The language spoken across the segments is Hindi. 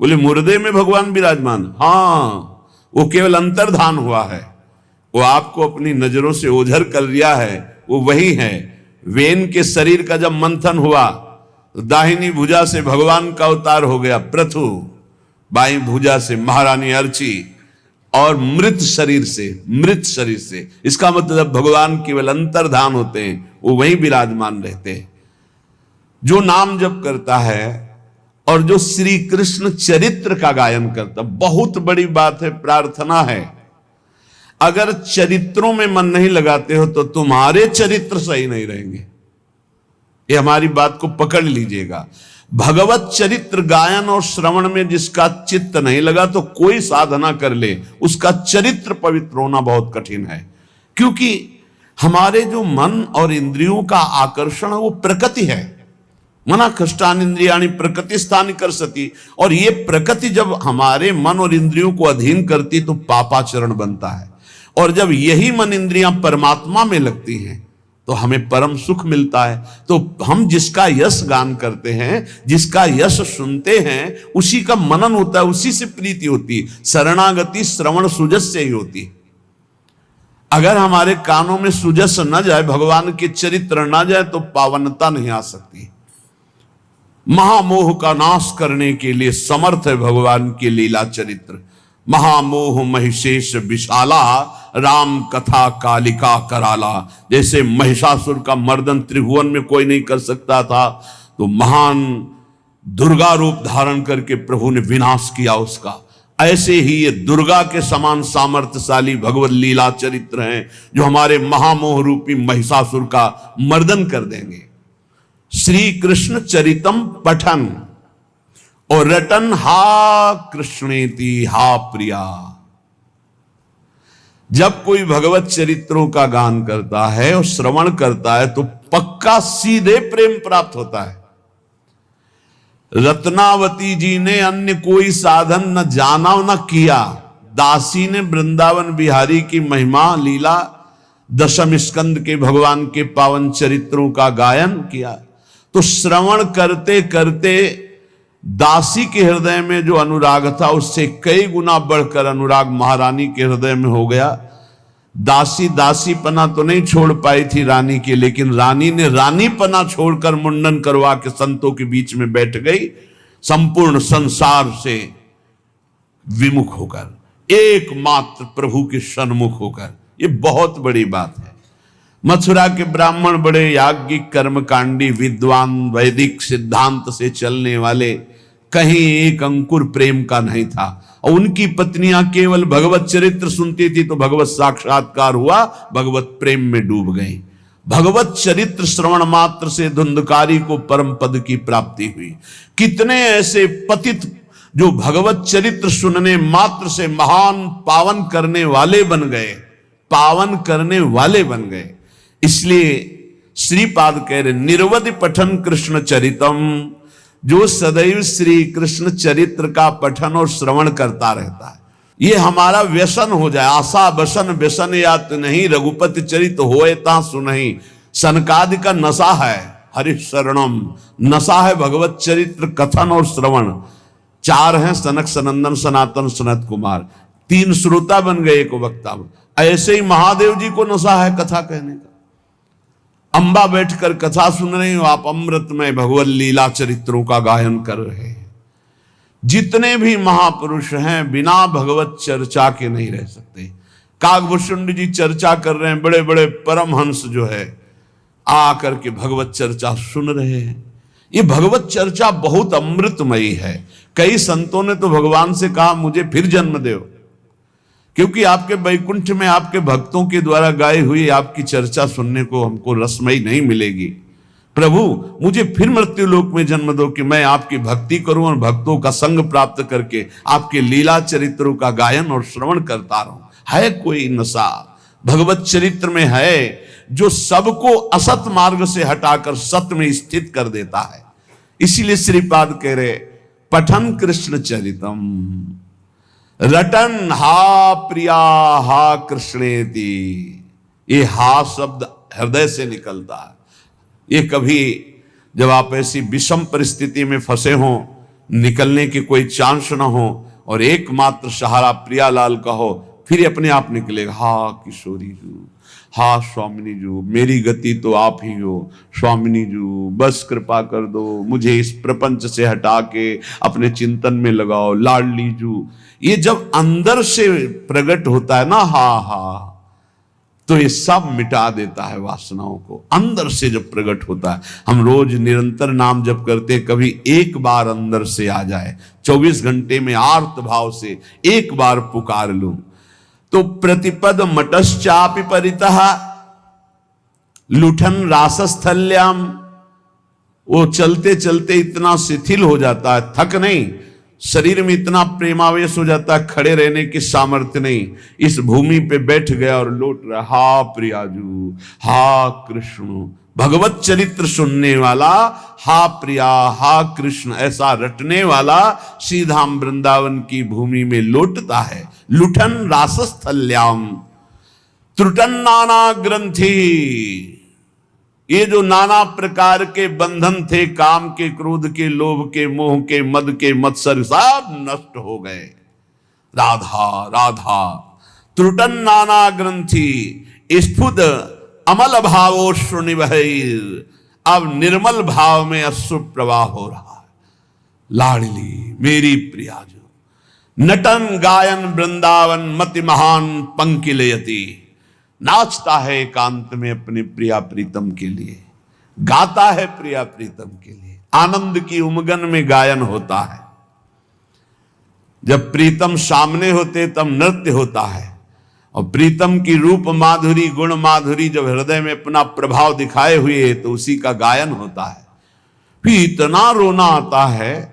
बोले मुर्दे में भगवान विराजमान? हाँ, वो केवल अंतर्धान हुआ है, वो आपको अपनी नजरों से ओझल कर लिया है, वो वही है। वेन के शरीर का जब मंथन हुआ तो दाहिनी भुजा से भगवान का अवतार हो गया पृथु, बाईं भुजा से महारानी अर्ची, और मृत शरीर से, इसका मतलब भगवान केवल अंतर्धान होते हैं, वो वहीं विराजमान रहते हैं। जो नाम जप करता है और जो श्री कृष्ण चरित्र का गायन करता, बहुत बड़ी बात है, प्रार्थना है। अगर चरित्रों में मन नहीं लगाते हो तो तुम्हारे चरित्र सही नहीं रहेंगे, ये हमारी बात को पकड़ लीजिएगा। भगवत चरित्र गायन और श्रवण में जिसका चित्त नहीं लगा तो कोई साधना कर ले, उसका चरित्र पवित्र होना बहुत कठिन है। क्योंकि हमारे जो मन और इंद्रियों का आकर्षण है वो प्रकृति है। मना कष्टान इंद्रियाणि प्रकृति स्थान कर सती, और ये प्रकृति जब हमारे मन और इंद्रियों को अधीन करती तो पापाचरण बनता है। और जब यही मन इंद्रियां परमात्मा में लगती हैं तो हमें परम सुख मिलता है। तो हम जिसका यश गान करते हैं, जिसका यश सुनते हैं, उसी का मनन होता है, उसी से प्रीति होती है। शरणागति श्रवण सुजस से ही होती है। अगर हमारे कानों में सुजस न जाए, भगवान के चरित्र न जाए, तो पावनता नहीं आ सकती। महामोह का नाश करने के लिए समर्थ है भगवान के लीला चरित्र। महामोह महिषेश विशाला, राम कथा कालिका कराला। जैसे महिषासुर का मर्दन त्रिभुवन में कोई नहीं कर सकता था, तो महान दुर्गा रूप धारण करके प्रभु ने विनाश किया उसका। ऐसे ही ये दुर्गा के समान सामर्थ्यशाली भगवत लीला चरित्र हैं, जो हमारे महामोह रूपी महिषासुर का मर्दन कर देंगे। श्री कृष्ण चरितम पठन और रटन हा कृष्णेति हा प्रिया। जब कोई भगवत चरित्रों का गान करता है और श्रवण करता है तो पक्का सीधे प्रेम प्राप्त होता है। रत्नावती जी ने अन्य कोई साधन न जाना न किया, दासी ने वृंदावन बिहारी की महिमा लीला दशम स्कंद के भगवान के पावन चरित्रों का गायन किया। तो श्रवण करते करते दासी के हृदय में जो अनुराग था उससे कई गुना बढ़कर अनुराग महारानी के हृदय में हो गया। दासी दासीपना तो नहीं छोड़ पाई थी रानी के, लेकिन रानी ने रानीपना छोड़कर मुंडन करवा के संतों के बीच में बैठ गई, संपूर्ण संसार से विमुख होकर, एकमात्र प्रभु के सन्मुख होकर। ये बहुत बड़ी बात है। मथुरा के ब्राह्मण बड़े याज्ञिक कर्मकांडी विद्वान, वैदिक सिद्धांत से चलने वाले, कहीं एक अंकुर प्रेम का नहीं था। और उनकी पत्नियां केवल भगवत चरित्र सुनती थी तो भगवत साक्षात्कार हुआ, भगवत प्रेम में डूब गई। भगवत चरित्र श्रवण मात्र से धुंधकारी को परम पद की प्राप्ति हुई। कितने ऐसे पतित जो भगवत चरित्र सुनने मात्र से महान पावन करने वाले बन गए, पावन करने वाले बन गए। इसलिए श्रीपाद कह रहे निर्वधि पठन कृष्ण चरितम, जो सदैव श्री कृष्ण चरित्र का पठन और श्रवण करता रहता है। ये हमारा व्यसन हो जाए। आशा बसन व्यसन यात नहीं, रघुपति चरित होए ता सुनहि। सनकादि का नशा है हरि शरणम, नशा है भगवत चरित्र कथन और श्रवण। चार हैं सनक सनंदन सनातन सनत कुमार, तीन श्रोता बन गए एक वक्ता। ऐसे ही महादेव जी को नशा है कथा कहने का। अंबा बैठकर कथा सुन रहे हो आप, अमृतमय भगवत लीला चरित्रों का गायन कर रहे हैं। जितने भी महापुरुष हैं बिना भगवत चर्चा के नहीं रह सकते। काकभूषुंड जी चर्चा कर रहे हैं, बड़े बड़े परमहंस जो है आकर के भगवत चर्चा सुन रहे हैं। ये भगवत चर्चा बहुत अमृतमयी है। कई संतों ने तो भगवान से कहा मुझे फिर जन्म दो, क्योंकि आपके वैकुंठ में आपके भक्तों के द्वारा गाई हुई आपकी चर्चा सुनने को हमको रसमयी नहीं मिलेगी। प्रभु मुझे फिर मृत्यु लोक में जन्म दो कि मैं आपकी भक्ति करूं और भक्तों का संग प्राप्त करके आपके लीला चरित्रों का गायन और श्रवण करता रहूं। है कोई नशा भगवत चरित्र में है जो सबको असत मार्ग से हटाकर सत्य में स्थित कर देता है। इसीलिए श्रीपाद कह रहे पठन कृष्ण चरितम, रटन हा प्रिया हा कृष्णेति। ये हा शब्द हृदय से निकलता है। ये कभी जब आप ऐसी विषम परिस्थिति में फंसे हो, निकलने के कोई चांस ना हो और एकमात्र सहारा प्रियालाल का हो, फिर ये अपने आप निकलेगा। हा किशोरी जू, हा स्वामिनी जू, मेरी गति तो आप ही हो स्वामिनी जू, बस कृपा कर दो, मुझे इस प्रपंच से हटा के अपने चिंतन में लगाओ लाडली जू। ये जब अंदर से प्रकट होता है ना हा हा, तो ये सब मिटा देता है वासनाओं को। अंदर से जब प्रकट होता है, हम रोज निरंतर नाम जप करते, कभी एक बार अंदर से आ जाए, 24 घंटे में आर्त भाव से एक बार पुकार लूं, तो प्रतिपद मटश्चापि परितः लुठन रासस्थल्याम, वो चलते चलते इतना शिथिल हो जाता है, थक नहीं, शरीर में इतना प्रेमावेश हो जाता है, खड़े रहने की सामर्थ्य नहीं, इस भूमि पे बैठ गया और लौट रहा, हा प्रियाजू, हा कृष्ण, भगवत चरित्र सुनने वाला, हा प्रिया, हा कृष्ण, ऐसा रटने वाला सीधा वृंदावन की भूमि में लौटता है। लुठन रासस्थल्याम त्रुटन नाना ग्रंथि, ये जो नाना प्रकार के बंधन थे, काम के, क्रोध के, लोभ के, मोह के, मद के, मत्सर, सब नष्ट हो गए। राधा राधा त्रुटन नाना ग्रंथि स्फुद अमल भावोश्रु निवहैर, अब निर्मल भाव में अश्रु प्रवाह हो रहा है। लाडली मेरी प्रिया जो नटन गायन वृंदावन मति महान पंकिलयति, नाचता है एकांत में अपने प्रिया प्रीतम के लिए, गाता है प्रिया प्रीतम के लिए, आनंद की उमगन में गायन होता है। जब प्रीतम सामने होते तब नृत्य होता है, और प्रीतम की रूप माधुरी, गुण माधुरी जब हृदय में अपना प्रभाव दिखाए हुए तो उसी का गायन होता है। फिर इतना रोना आता है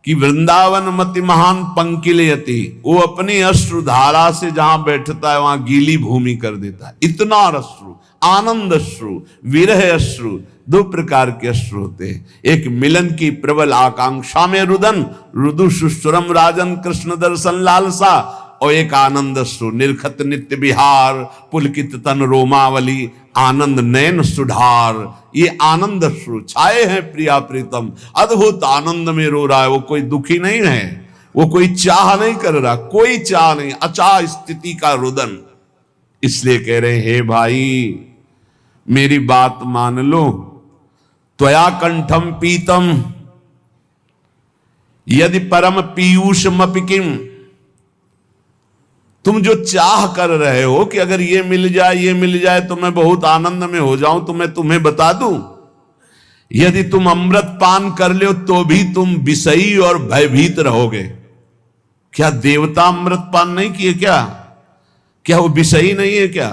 कि वृंदावन मति महान पंकिलयति, वो अपनी अश्रुधारा से जहां बैठता है वहां गीली भूमि कर देता है। इतना अश्रु, आनंद अश्रु, विरह अश्रु, दो प्रकार के अश्रु होते हैं। एक मिलन की प्रबल आकांक्षा में रुदन, रुदु सुस्वरम राजन कृष्ण दर्शन लालसा, और एक आनंद अश्रु, निर्खत नित्य विहार पुलकित तन रोमावली, आनंद नयन सुधार, ये आनंद अश्रु छाए हैं प्रिया प्रीतम, अद्भुत आनंद में रो रहा है। वो कोई दुखी नहीं है, वो कोई चाह नहीं कर रहा, कोई चाह नहीं, अचाह स्थिति का रुदन। इसलिए कह रहे हे भाई मेरी बात मान लो, त्वया कंठम पीतम यदि परम पीयूषमपि किम, तुम जो चाह कर रहे हो कि अगर ये मिल जाए तो मैं बहुत आनंद में हो जाऊं, तो मैं तुम्हें बता दूं, यदि तुम अमृत पान कर लो तो भी तुम विषयी और भयभीत रहोगे। क्या देवता अमृत पान नहीं किए क्या? क्या वो विषयी नहीं है क्या?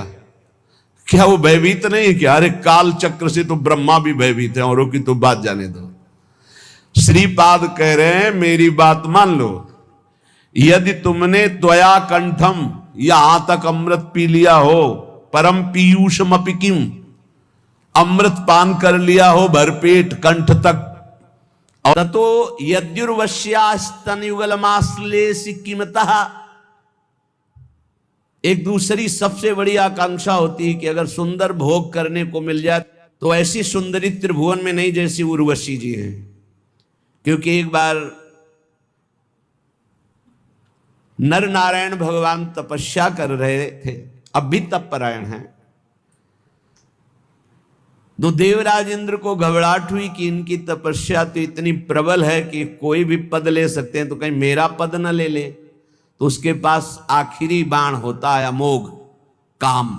क्या वो भयभीत नहीं है क्या? अरे काल चक्र से तो ब्रह्मा भी भयभीत है, औरों की तो बात जाने दो। श्रीपाद कह रहे हैं मेरी बात मान लो, यदि तुमने त्वया कंठम, यहां तक अमृत पी लिया हो, परम पीयूषमपि किम, अमृत पान कर लिया हो भरपेट कंठ तक, और तो यद्युर्वश्यास्तन युगलमाश्लेषि किमतः, एक दूसरी सबसे बड़ी आकांक्षा होती है कि अगर सुंदर भोग करने को मिल जाए तो ऐसी सुंदरी त्रिभुवन में नहीं जैसी उर्वशी जी हैं। क्योंकि एक बार नर नारायण भगवान तपस्या कर रहे थे, अब भी तपपरायण हैं, तो देवराज इंद्र को घबराहट हुई कि इनकी तपस्या तो इतनी प्रबल है कि कोई भी पद ले सकते हैं, तो कहीं मेरा पद न ले ले। तो उसके पास आखिरी बाण होता है अमोघ काम।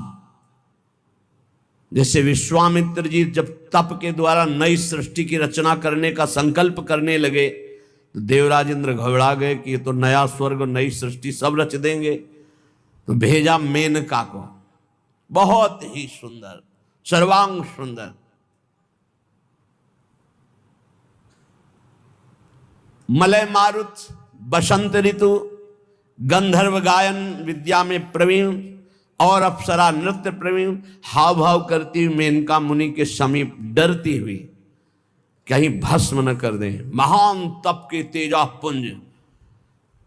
जैसे विश्वामित्र जी जब तप के द्वारा नई सृष्टि की रचना करने का संकल्प करने लगे, तो देवराज इंद्र घबरा गए कि ये तो नया स्वर्ग, नई सृष्टि सब रच देंगे। तो भेजा मेनका को, बहुत ही सुंदर, सर्वांग सुंदर, मलय मारुत, बसंत ऋतु, गंधर्व गायन विद्या में प्रवीण और अप्सरा नृत्य प्रवीण, हाव भाव करती हुई मेनका मुनि के समीप डरती हुई कहीं भस्म न कर दें। महान तप के तेजा पुंज,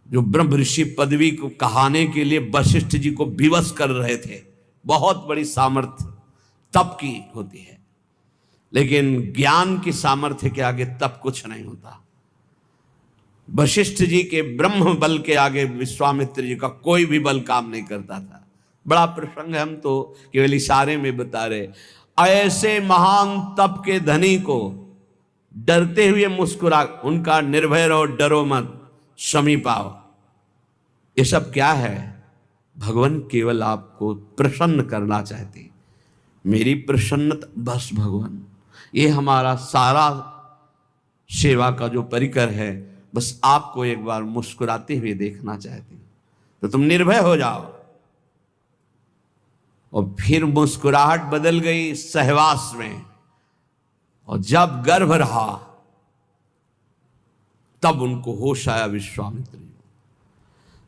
जो ब्रह्म ऋषि पदवी को कहाने के लिए वशिष्ठ जी को विवश कर रहे थे, बहुत बड़ी सामर्थ्य तप की होती है, लेकिन ज्ञान की सामर्थ्य के आगे तप कुछ नहीं होता। वशिष्ठ जी के ब्रह्म बल के आगे विश्वामित्र जी का कोई भी बल काम नहीं करता था। बड़ा प्रसंग है, हम तो केवल इशारे में बता रहे। ऐसे महान तप के धनी को डरते हुए मुस्कुरा, उनका निर्भय रहो, डरो मत, समीप आओ। ये सब क्या है? भगवान केवल आपको प्रसन्न करना चाहते। मेरी प्रसन्नता बस भगवान, ये हमारा सारा सेवा का जो परिकर है, बस आपको एक बार मुस्कुराते हुए देखना चाहते। तो तुम निर्भय हो जाओ। और फिर मुस्कुराहट बदल गई सहवास में, और जब गर्भ रहा तब उनको होश आया विश्वामित्र जी।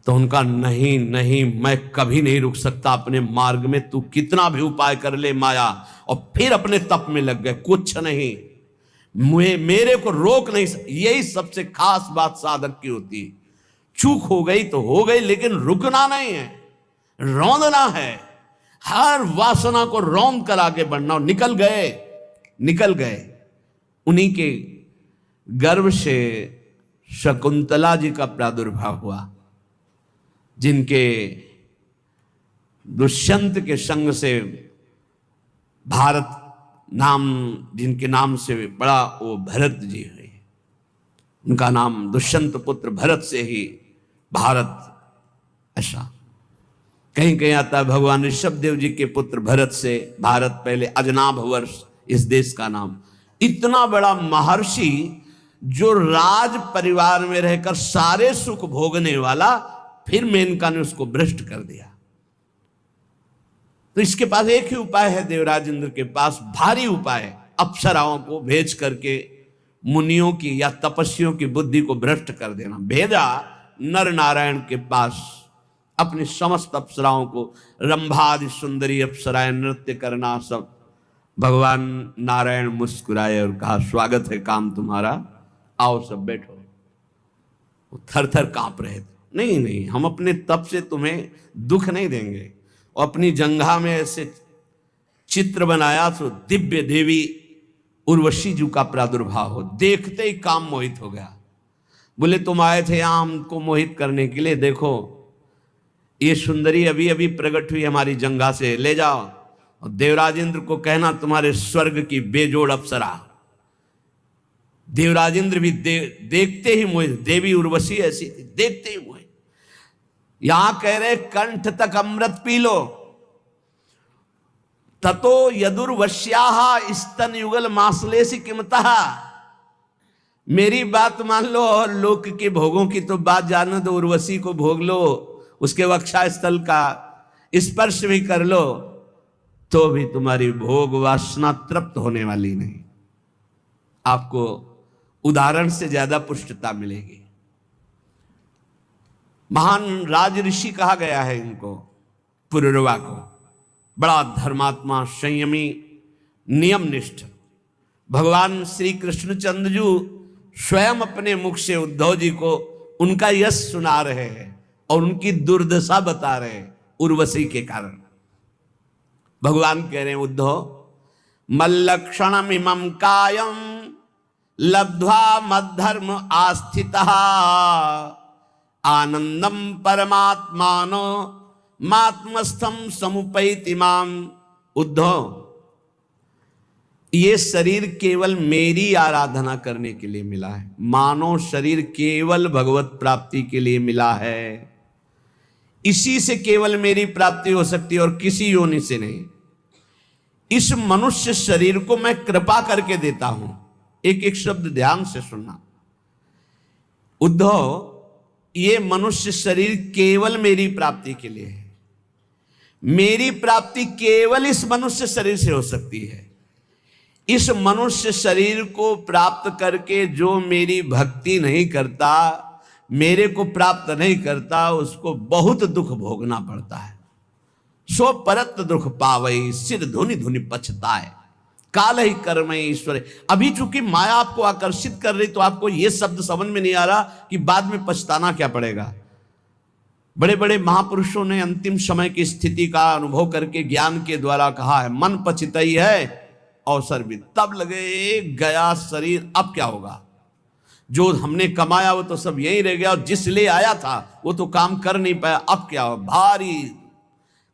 तो उनका नहीं नहीं, मैं कभी नहीं रुक सकता अपने मार्ग में, तू कितना भी उपाय कर ले माया। और फिर अपने तप में लग गए, कुछ नहीं, मेरे को रोक नहीं। यही सबसे खास बात साधक की होती है। चूक हो गई तो हो गई, लेकिन रुकना नहीं है, रौंदना है। हर वासना को रौंद कर आगे बढ़ना। और निकल गए। उन्हीं के गर्भ से शकुंतला जी का प्रादुर्भाव हुआ, जिनके दुष्यंत के संग से भारत नाम, जिनके नाम से बड़ा वो भरत जी हुए। उनका नाम दुष्यंत पुत्र भरत से ही भारत, ऐसा कहीं कहीं आता है। भगवान ऋषभदेव जी के पुत्र भरत से भारत, पहले अजनाभ वर्ष इस देश का नाम। इतना बड़ा महर्षि जो राज परिवार में रहकर सारे सुख भोगने वाला, फिर मेनका ने उसको भ्रष्ट कर दिया। तो इसके पास एक ही उपाय है, देवराज इंद्र के पास भारी उपाय है। अप्सराओं को भेज करके मुनियों की या तपस्वियों की बुद्धि को भ्रष्ट कर देना। भेजा नर नारायण के पास अपनी समस्त अप्सराओं को, रंभादि सुंदरी अप्सराएं नृत्य करना सब। भगवान नारायण मुस्कुराए और कहा, स्वागत है काम तुम्हारा, आओ सब बैठो। वो थर थर कांप रहे थे। नहीं नहीं, हम अपने तप से तुम्हें दुख नहीं देंगे। और अपनी जंघा में ऐसे चित्र बनाया तो दिव्य देवी उर्वशी जी का प्रादुर्भाव हो। देखते ही काम मोहित हो गया। बोले तुम आए थे यहां हमको मोहित करने के लिए, देखो ये सुंदरी अभी अभी प्रकट हुई हमारी जंघा से, ले जाओ। और देवराज इंद्र को कहना तुम्हारे स्वर्ग की बेजोड़ अप्सरा। देवराज इंद्र भी देखते ही मोहित, देवी उर्वशी ऐसी थी, देखते ही मोहित। यहां कह रहे कंठ तक अमृत पी लो। ततो यदुर्वश्याः स्तन युगल मासलेसी किमतः। मेरी बात मान लो और लोक के भोगों की तो बात जानो दो। उर्वशी को भोग लो, उसके वक्षा स्थल का स्पर्श भी कर लो, तो भी तुम्हारी भोग वासना तृप्त होने वाली नहीं। आपको उदाहरण से ज्यादा पुष्टता मिलेगी। महान राज ऋषि कहा गया है इनको, पुरुरवा को। बड़ा धर्मात्मा, संयमी, नियमनिष्ठ। भगवान श्री कृष्णचंद्र जी स्वयं अपने मुख से उद्धव जी को उनका यश सुना रहे हैं और उनकी दुर्दशा बता रहे हैं उर्वशी के कारण। भगवान कह रहे हैं, उद्धव मल्लक्षणम इमं कायम लब्ध्वा मद्धर्म आस्थितः आनंदम परमात्मानो मात्मस्थम समुपैति माम। उद्धव, ये शरीर केवल मेरी आराधना करने के लिए मिला है। मानव शरीर केवल भगवत प्राप्ति के लिए मिला है। इसी से केवल मेरी प्राप्ति हो सकती है और किसी योनि से नहीं। इस मनुष्य शरीर को मैं कृपा करके देता हूं। एक एक शब्द ध्यान से सुनना। उद्धव, ये मनुष्य शरीर केवल मेरी प्राप्ति के लिए है। मेरी प्राप्ति केवल इस मनुष्य शरीर से हो सकती है। इस मनुष्य शरीर को प्राप्त करके जो मेरी भक्ति नहीं करता, मेरे को प्राप्त नहीं करता, उसको बहुत दुख भोगना पड़ता है। सो परत दुख पावई सिर धुनि धुनि पछताए काल ही कर्म ईश्वर। अभी चूंकि माया आपको आकर्षित कर रही तो आपको यह शब्द समझ में नहीं आ रहा कि बाद में पछताना क्या पड़ेगा। बड़े बड़े महापुरुषों ने अंतिम समय की स्थिति का अनुभव करके ज्ञान के द्वारा कहा है, मन पछतई है अवसर भी। तब लगे गया शरीर, अब क्या होगा। जो हमने कमाया वो तो सब यही रह गया, और जिस ले आया था वो तो काम कर नहीं पाया। अब क्या हो, भारी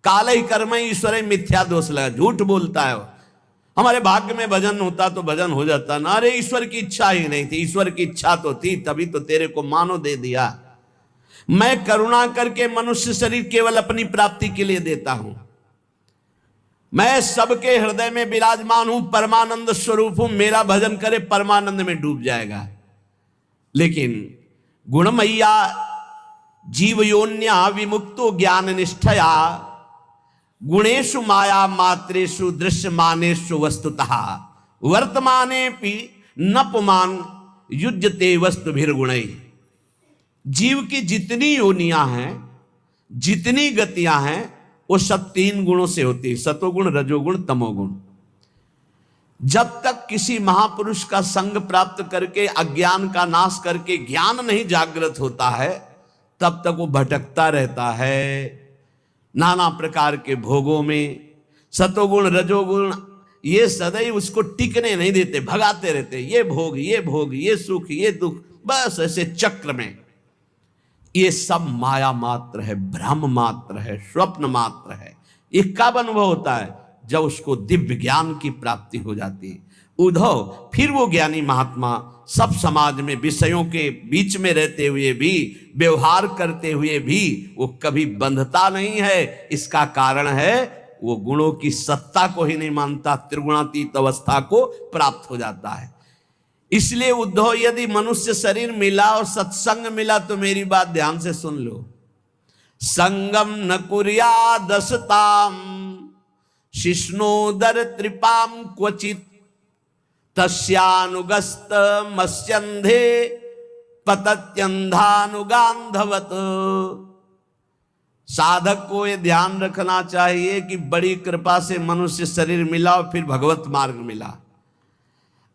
काले कर्म ईश्वर मिथ्या दोष लगा, झूठ बोलता है वो। हमारे भाग्य में भजन होता तो भजन हो जाता ना, अरे ईश्वर की इच्छा ही नहीं थी, ईश्वर की इच्छा तो थी तभी तो तेरे को मानो दे दिया। मैं करुणा करके मनुष्य शरीर केवल अपनी प्राप्ति के लिए देता हूं, मैं सबके हृदय में विराजमान हूं, परमानंद स्वरूप हूं, मेरा भजन करे परमानंद में डूब जाएगा। लेकिन गुणमय्या जीवयोन्या विमुक्तो ज्ञान निष्ठया गुणेशु माया मात्रेषु दृश्यमानेषु वस्तुतः वर्तमानेपि न पुमान युज्यते वस्तुभिर्गुणैः। जीव की जितनी योनियां हैं, जितनी गतियां हैं, वो सब 3 गुणों से होती है, सतोगुण, रजोगुण, तमोगुण। जब तक किसी महापुरुष का संग प्राप्त करके अज्ञान का नाश करके ज्ञान नहीं जागृत होता है, तब तक वो भटकता रहता है नाना प्रकार के भोगों में। सतोगुण रजोगुण ये सदैव उसको टिकने नहीं देते, भगाते रहते, ये भोग ये भोग, ये सुख ये दुख, बस ऐसे चक्र में। ये सब माया मात्र है, भ्रम मात्र है, स्वप्न मात्र है। ये कब अनुभव होता है? जब उसको दिव्य ज्ञान की प्राप्ति हो जाती है। उद्धव फिर वो ज्ञानी महात्मा सब समाज में विषयों के बीच में रहते हुए भी, व्यवहार करते हुए भी वो कभी बंधता नहीं है। इसका कारण है वो गुणों की सत्ता को ही नहीं मानता, त्रिगुणातीत अवस्था को प्राप्त हो जाता है। इसलिए उद्धव, यदि मनुष्य शरीर मिला और सत्संग मिला तो मेरी बात ध्यान से सुन लो। संगम न कुर्यादसताम शिष्णोदर त्रिपाम क्वचित तस्यानुगस्त मस्यंधे पतत्यंधानुगांधवत। साधक को ये ध्यान रखना चाहिए कि बड़ी कृपा से मनुष्य शरीर मिला और फिर भगवत मार्ग मिला।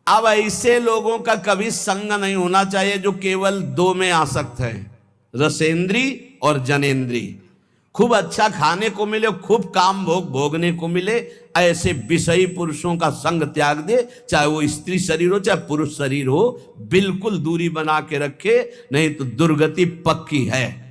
अब ऐसे लोगों का कभी संग नहीं होना चाहिए जो केवल 2 में आसक्त है, रसेंद्री और जनेंद्री। खूब अच्छा खाने को मिले, खूब काम भोग भोगने को मिले, ऐसे विषयी पुरुषों का संग त्याग दे, चाहे वो स्त्री शरीर हो चाहे पुरुष शरीर हो, बिल्कुल दूरी बना के रखे, नहीं तो दुर्गति पक्की है।